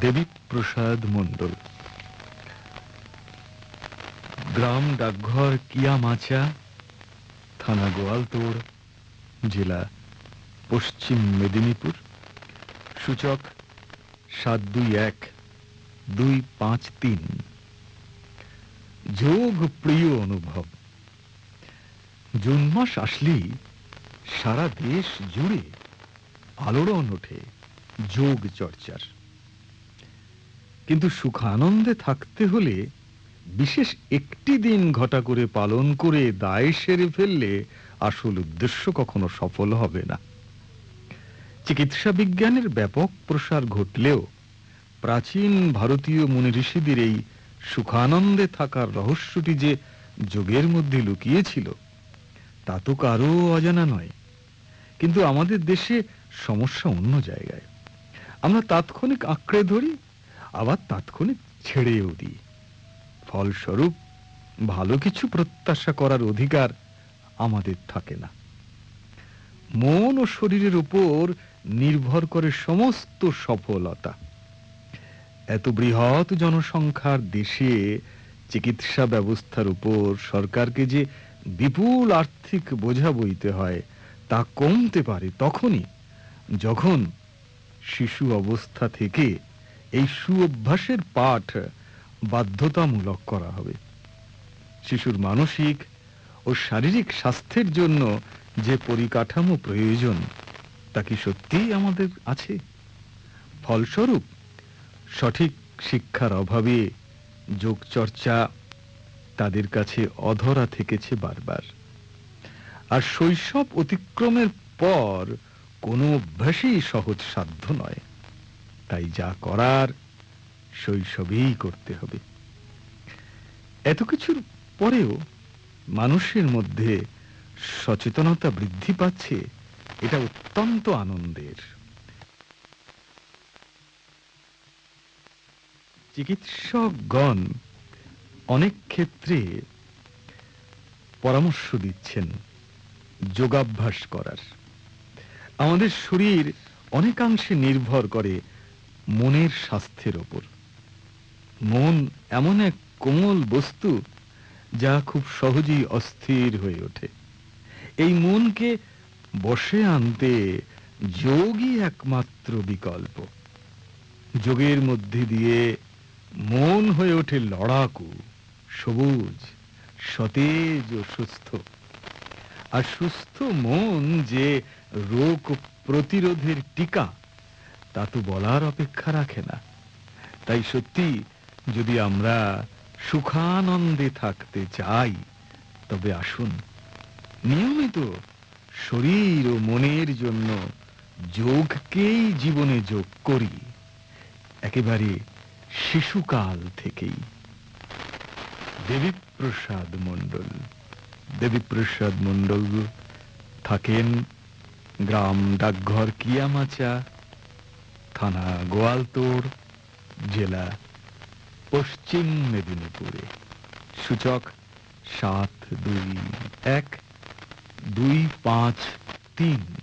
দেবীপ্রসাদ মণ্ডল, গ্রাম ডাকঘর কিয়ামাচা, থানা গোয়ালতোড়, জেলা পশ্চিম মেদিনীপুর। সূচক 721253। যোগ প্রিয় অনুভব। জুন মাস আসলেই সারা দেশ জুড়ে আলোড়ন ওঠে যোগ চর্চার। কিন্তু সুখানন্দে থাকতে হলে বিশেষ একটি দিন ঘটা করে পালন করে দায় সেরে ফেললে আসল উদ্দেশ্য কখনো সফল হবে না। চিকিৎসা বিজ্ঞানের ব্যাপক প্রসার ঘটলেও প্রাচীন ভারতীয় মুনি ঋষিদের এই সুখানন্দে থাকার রহস্যটি যে যোগের মধ্যে লুকিয়েছিল তা তো কারো অজানা নয়। কিন্তু আমাদের দেশে সমস্যা অন্য জায়গায়। আমরা তাৎক্ষণিক আঁকড়ে ধরি, আবার তাৎক্ষণিক ছেড়েও দিই। ফলস্বরূপ ভালো কিছু প্রত্যাশা করার অধিকার আমাদের থাকে না। মন ও শরীরের উপর নির্ভর করে সমস্ত সফলতা। এত বৃহৎ জনসংখ্যার দেশে চিকিৎসা ব্যবস্থার উপর সরকারকে যে বিপুল আর্থিক বোঝা বইতে হয় তা কমতে পারে তখনই যখন শিশু অবস্থা থেকে এই সুঅভ্যাসের পাঠ বাধ্যতামূলক করা হবে। শিশুর মানসিক ও শারীরিক স্বাস্থ্যের জন্য যে পরিকাঠামো প্রয়োজন তা কি সত্যিই আমাদের আছে? ফলস্বরূপ সঠিক শিক্ষার অভাবে যোগচর্চা তাদের কাছে অধরা থেকেছে বারবার। আর শৈশব অতিক্রমের পর কোনো অভ্যাসই সহজ সাধ্য নয়। তাই যা করার শৈশবেই করতে হবে। এত কিছুর পরেও মানুষের মধ্যে সচেতনতা বৃদ্ধি পাচ্ছে, এটা অত্যন্ত আনন্দের। চিকিৎসকগণ অনেক ক্ষেত্রে পরামর্শ দিচ্ছেন যোগাভ্যাস করার। আমাদের শরীর অনেকাংশে নির্ভর করে মনের স্বাস্থ্যের উপর। মন এমন এক কোমল বস্তু যা খুব সহজেই অস্থির হয়ে ওঠে। এই মনকে বশে আনতে যোগই একমাত্র বিকল্প। যোগের মধ্যে দিয়ে মন হয়ে ওঠে লড়াকু, সবুজ, সতেজ ও সুস্থ। আর সুস্থ মন যে রোগ প্রতিরোধের টিকা তা তো বলার অপেক্ষা রাখে না। তাই সত্যি যদি আমরা সুখানন্দে থাকতে চাই তবে আসুন নিয়মিত শরীর ও মনের জন্য যোগকেই জীবনে যোগ করি, একেবারে শিশুকাল থেকেই। দেবীপ্রসাদ মণ্ডল। দেবীপ্রসাদ মণ্ডল থাকেন গ্রাম ডাকঘর কিয়ামাচা, থানা গোয়ালতোড়, জেলা পশ্চিম মেদিনীপুরে। সূচক 721253।